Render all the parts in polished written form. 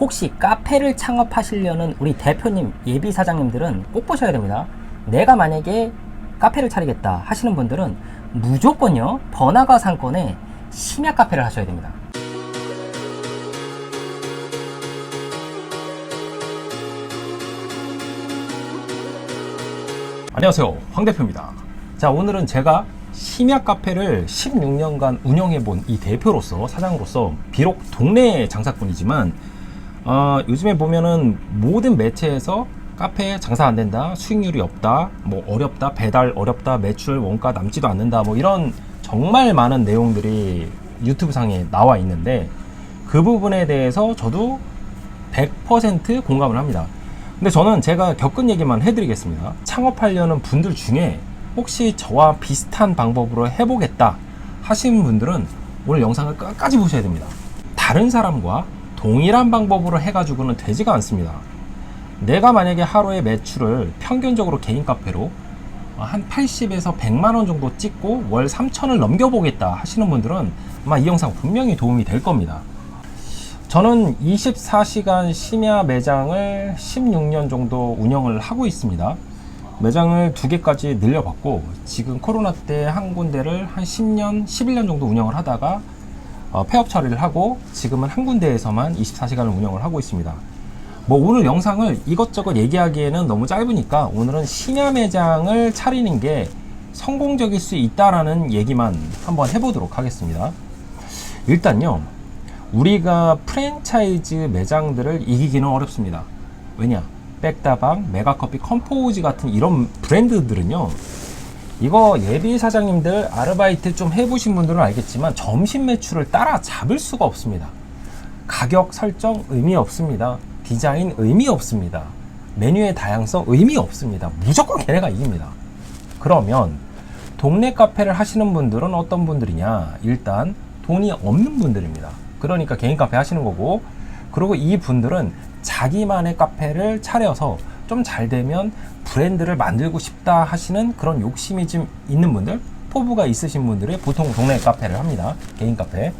혹시 카페를 창업하시려는 우리 대표님, 예비 사장님들은 꼭 보셔야 됩니다. 내가 만약에 카페를 차리겠다 하시는 분들은 무조건요, 번화가 상권에 심야 카페를 하셔야 됩니다. 안녕하세요, 황 대표입니다. 자, 오늘은 제가 심야 카페를 16년간 운영해본 이 대표로서, 사장으로서, 비록 동네 장사꾼이지만 요즘에 보면은 모든 매체에서 카페 장사 안 된다, 수익률이 없다, 뭐 어렵다, 배달 어렵다, 매출 원가 남지도 않는다, 뭐 이런 정말 많은 내용들이 유튜브 상에 나와 있는데, 그 부분에 대해서 저도 100% 공감을 합니다. 근데 저는 제가 겪은 얘기만 해드리겠습니다. 창업하려는 분들 중에 혹시 저와 비슷한 방법으로 해보겠다 하시는 분들은 오늘 영상을 끝까지 보셔야 됩니다. 다른 사람과 동일한 방법으로 해가지고는 되지가 않습니다. 내가 만약에 하루에 매출을 평균적으로 개인 카페로 한 80에서 100만원 정도 찍고 월 3천을 넘겨보겠다 하시는 분들은 아마 이 영상 분명히 도움이 될 겁니다. 저는 24시간 심야 매장을 16년 정도 운영을 하고 있습니다. 매장을 2개까지 늘려봤고, 지금 코로나 때 한 군데를 한 10년, 11년 정도 운영을 하다가 폐업 처리를 하고, 지금은 한 군데에서만 24시간을 운영을 하고 있습니다. 뭐 오늘 영상을 이것저것 얘기하기에는 너무 짧으니까 오늘은 심야 매장을 차리는 게 성공적일 수 있다라는 얘기만 한번 해보도록 하겠습니다. 일단요, 우리가 프랜차이즈 매장들을 이기기는 어렵습니다. 왜냐? 백다방, 메가커피, 컴포즈 같은 이런 브랜드들은요, 이거 예비 사장님들 아르바이트 좀 해보신 분들은 알겠지만 점심 매출을 따라잡을 수가 없습니다. 가격 설정 의미 없습니다. 디자인 의미 없습니다. 메뉴의 다양성 의미 없습니다. 무조건 걔네가 이깁니다. 그러면 동네 카페를 하시는 분들은 어떤 분들이냐? 일단 돈이 없는 분들입니다. 그러니까 개인 카페 하시는 거고, 그리고 이 분들은 자기만의 카페를 차려서 좀 잘 되면 브랜드를 만들고 싶다 하시는 그런 욕심이 좀 있는 분들, 포부가 있으신 분들이 보통 동네 카페를 합니다. 개인 카페.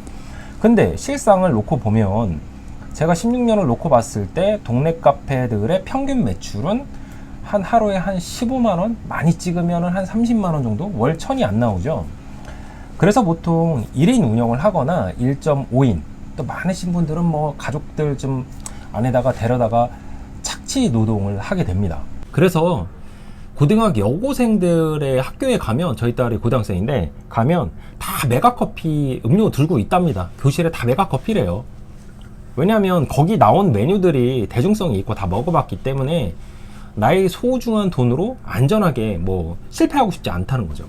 근데 실상을 놓고 보면, 제가 16년을 놓고 봤을 때 동네 카페들의 평균 매출은 한 하루에 한 15만원, 많이 찍으면 한 30만원 정도? 월 1000이 안 나오죠. 그래서 보통 1인 운영을 하거나 1.5인, 또 많으신 분들은 뭐 가족들 좀 안에다가 데려다가 착취 노동을 하게 됩니다. 그래서 고등학교 여고생들의 학교에 가면, 저희 딸이 고등학생인데 가면 다 메가커피 음료 들고 있답니다. 교실에 다 메가커피래요. 왜냐하면 거기 나온 메뉴들이 대중성이 있고 다 먹어봤기 때문에 나의 소중한 돈으로 안전하게 뭐 실패하고 싶지 않다는 거죠.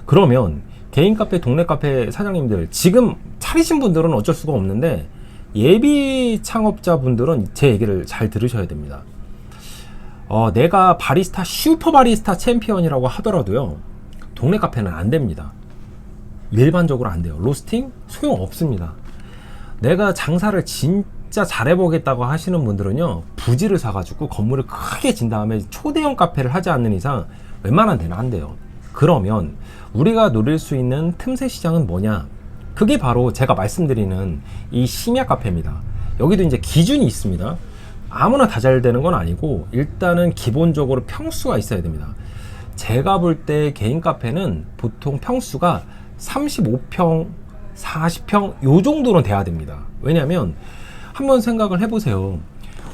그러면 개인 카페, 동네 카페 사장님들, 지금 차리신 분들은 어쩔 수가 없는데 예비 창업자 분들은 제 얘기를 잘 들으셔야 됩니다. 내가 바리스타, 슈퍼 바리스타 챔피언이라고 하더라도요, 동네 카페는 안 됩니다. 일반적으로 안 돼요. 로스팅 소용 없습니다. 내가 장사를 진짜 잘해보겠다고 하시는 분들은요, 부지를 사가지고 건물을 크게 진 다음에 초대형 카페를 하지 않는 이상 웬만한 데는 안 돼요. 그러면 우리가 노릴 수 있는 틈새 시장은 뭐냐? 그게 바로 제가 말씀드리는 이 심야 카페입니다. 여기도 이제 기준이 있습니다. 아무나 다 잘 되는 건 아니고, 일단은 기본적으로 평수가 있어야 됩니다. 제가 볼 때 개인 카페는 보통 평수가 35평, 40평 요 정도는 돼야 됩니다. 왜냐면 한번 생각을 해보세요.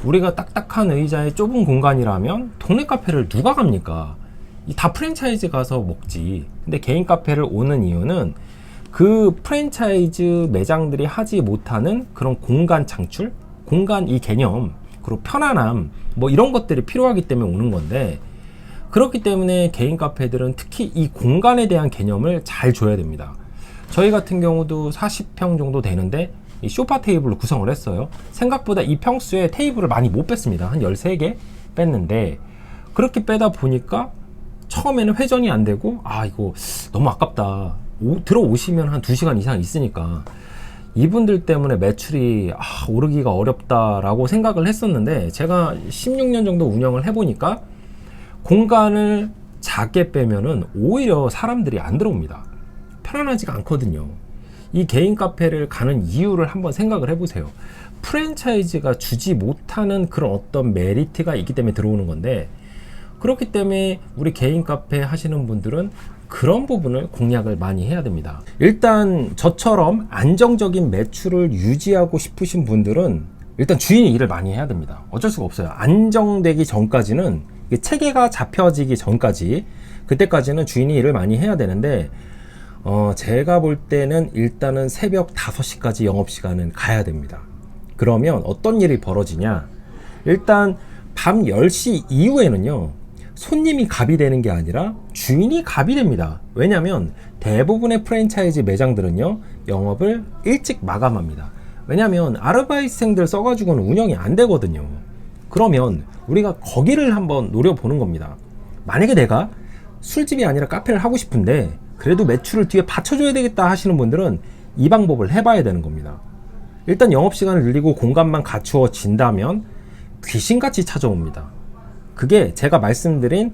우리가 딱딱한 의자에 좁은 공간이라면 동네 카페를 누가 갑니까? 다 프랜차이즈 가서 먹지. 근데 개인 카페를 오는 이유는 그 프랜차이즈 매장들이 하지 못하는 그런 공간 창출, 공간 이 개념, 그리고 편안함, 뭐 이런 것들이 필요하기 때문에 오는 건데, 그렇기 때문에 개인 카페들은 특히 이 공간에 대한 개념을 잘 줘야 됩니다. 저희 같은 경우도 40평 정도 되는데 이 소파 테이블로 구성을 했어요. 생각보다 이 평수에 테이블을 많이 못 뺐습니다. 한 13개 뺐는데, 그렇게 빼다 보니까 처음에는 회전이 안 되고, 이거 너무 아깝다. 들어오시면 한 2시간 이상 있으니까 이분들 때문에 매출이 오르기가 어렵다라고 생각을 했었는데, 제가 16년 정도 운영을 해보니까 공간을 작게 빼면은 오히려 사람들이 안 들어옵니다. 편안하지가 않거든요. 이 개인 카페를 가는 이유를 한번 생각을 해보세요. 프랜차이즈가 주지 못하는 그런 어떤 메리트가 있기 때문에 들어오는 건데, 그렇기 때문에 우리 개인 카페 하시는 분들은 그런 부분을 공략을 많이 해야 됩니다. 일단 저처럼 안정적인 매출을 유지하고 싶으신 분들은 일단 주인이 일을 많이 해야 됩니다. 어쩔 수가 없어요. 안정되기 전까지는, 체계가 잡혀지기 전까지, 그때까지는 주인이 일을 많이 해야 되는데, 제가 볼 때는 일단은 새벽 5시까지 영업시간은 가야 됩니다. 그러면 어떤 일이 벌어지냐, 일단 밤 10시 이후에는요, 손님이 갑이 되는 게 아니라 주인이 갑이 됩니다. 왜냐면 대부분의 프랜차이즈 매장들은요, 영업을 일찍 마감합니다. 왜냐면 아르바이트생들 써가지고는 운영이 안 되거든요. 그러면 우리가 거기를 한번 노려보는 겁니다. 만약에 내가 술집이 아니라 카페를 하고 싶은데 그래도 매출을 뒤에 받쳐줘야 되겠다 하시는 분들은 이 방법을 해봐야 되는 겁니다. 일단 영업시간을 늘리고 공간만 갖추어진다면 귀신같이 찾아옵니다. 그게 제가 말씀드린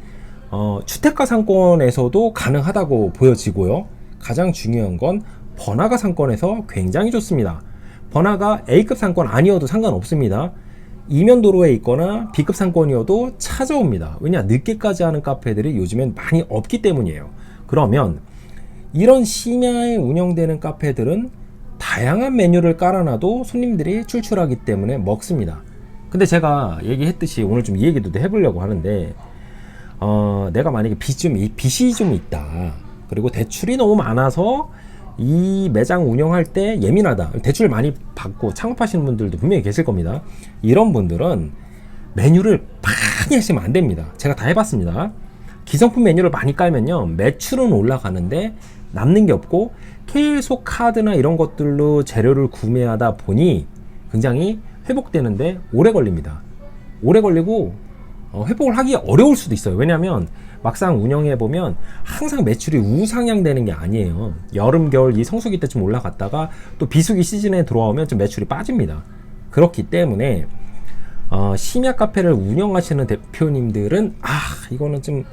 주택가 상권에서도 가능하다고 보여지고요. 가장 중요한 건 번화가 상권에서 굉장히 좋습니다. 번화가 A급 상권 아니어도 상관없습니다. 이면도로에 있거나 B급 상권이어도 찾아옵니다. 왜냐, 늦게까지 하는 카페들이 요즘엔 많이 없기 때문이에요. 그러면 이런 심야에 운영되는 카페들은 다양한 메뉴를 깔아놔도 손님들이 출출하기 때문에 먹습니다. 근데 제가 얘기했듯이 오늘 좀 이 얘기도 해보려고 하는데, 내가 만약에 빚이 좀 있다, 그리고 대출이 너무 많아서 이 매장 운영할 때 예민하다, 대출 많이 받고 창업하시는 분들도 분명히 계실 겁니다. 이런 분들은 메뉴를 많이 하시면 안 됩니다. 제가 다 해봤습니다. 기성품 메뉴를 많이 깔면요, 매출은 올라가는데 남는 게 없고 계속 카드나 이런 것들로 재료를 구매하다 보니 굉장히 회복되는데 오래 걸립니다. 오래 걸리고 회복을 하기 어려울 수도 있어요. 왜냐하면 막상 운영해보면 항상 매출이 우상향 되는 게 아니에요. 여름, 겨울 이 성수기 때쯤 올라갔다가 또 비수기 시즌에 들어오면 좀 매출이 빠집니다. 그렇기 때문에 심야 카페를 운영하시는 대표님들은 이거는 좀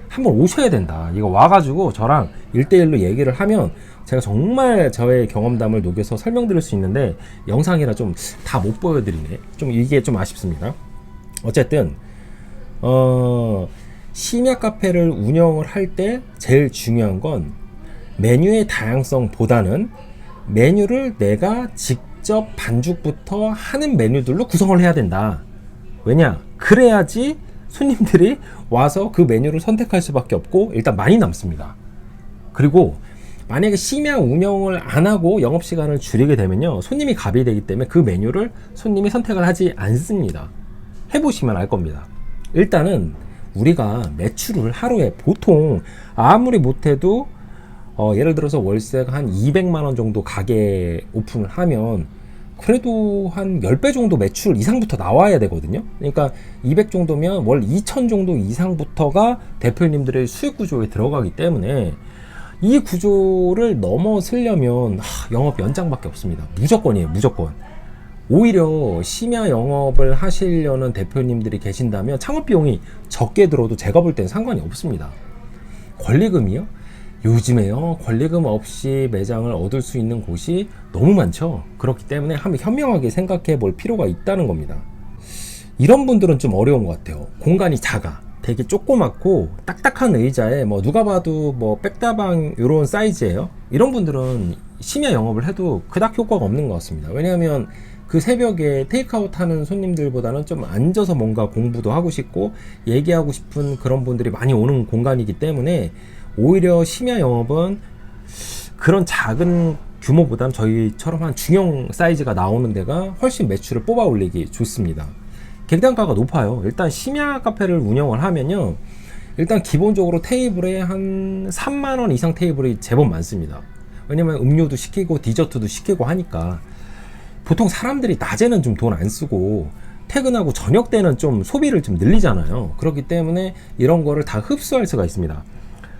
한번 오셔야 된다. 이거 와가지고 저랑 1대1로 얘기를 하면 제가 정말 저의 경험담을 녹여서 설명드릴 수 있는데 영상이라 좀 다 못 보여드리네. 좀 이게 좀 아쉽습니다. 어쨌든 심야 카페를 운영을 할 때 제일 중요한 건 메뉴의 다양성보다는 메뉴를 내가 직접 반죽부터 하는 메뉴들로 구성을 해야 된다. 왜냐? 그래야지 손님들이 와서 그 메뉴를 선택할 수밖에 없고 일단 많이 남습니다. 그리고 만약에 심야 운영을 안 하고 영업시간을 줄이게 되면요, 손님이 갑이 되기 때문에 그 메뉴를 손님이 선택을 하지 않습니다. 해보시면 알 겁니다. 일단은 우리가 매출을 하루에 보통 아무리 못해도 예를 들어서 월세가 한 200만원 정도 가게 오픈을 하면 그래도 한 10배 정도 매출 이상부터 나와야 되거든요. 그러니까 200 정도면 월 2천 정도 이상부터가 대표님들의 수익 구조에 들어가기 때문에 이 구조를 넘어서려면 영업 연장밖에 없습니다. 무조건이에요, 무조건. 오히려 심야 영업을 하시려는 대표님들이 계신다면 창업 비용이 적게 들어도 제가 볼 땐 상관이 없습니다. 권리금이요? 요즘에요, 권리금 없이 매장을 얻을 수 있는 곳이 너무 많죠. 그렇기 때문에 한번 현명하게 생각해 볼 필요가 있다는 겁니다. 이런 분들은 좀 어려운 것 같아요. 공간이 작아, 되게 조그맣고 딱딱한 의자에 누가 봐도 백다방 이런 사이즈예요. 이런 분들은 심야 영업을 해도 그닥 효과가 없는 것 같습니다. 왜냐하면 그 새벽에 테이크아웃 하는 손님들보다는 좀 앉아서 뭔가 공부도 하고 싶고 얘기하고 싶은 그런 분들이 많이 오는 공간이기 때문에 오히려 심야 영업은 그런 작은 규모보다는 저희처럼 한 중형 사이즈가 나오는 데가 훨씬 매출을 뽑아 올리기 좋습니다. 객단가가 높아요. 일단 심야 카페를 운영을 하면요, 일단 기본적으로 테이블에 한 3만원 이상 테이블이 제법 많습니다. 왜냐면 음료도 시키고 디저트도 시키고 하니까. 보통 사람들이 낮에는 좀 돈 안 쓰고 퇴근하고 저녁 때는 좀 소비를 좀 늘리잖아요. 그렇기 때문에 이런 거를 다 흡수할 수가 있습니다.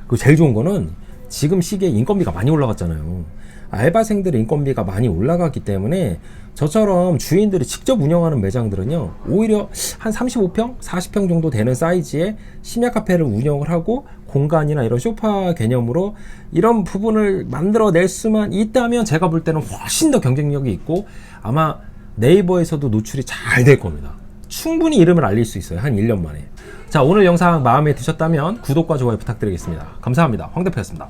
그리고 제일 좋은 거는 지금 시기에 인건비가 많이 올라갔잖아요. 알바생들의 인건비가 많이 올라갔기 때문에 저처럼 주인들이 직접 운영하는 매장들은요, 오히려 한 35평, 40평 정도 되는 사이즈의 심야 카페를 운영을 하고 공간이나 이런 소파 개념으로 이런 부분을 만들어낼 수만 있다면 제가 볼 때는 훨씬 더 경쟁력이 있고 아마 네이버에서도 노출이 잘 될 겁니다. 충분히 이름을 알릴 수 있어요. 한 1년 만에. 자, 오늘 영상 마음에 드셨다면 구독과 좋아요 부탁드리겠습니다. 감사합니다. 황 대표였습니다.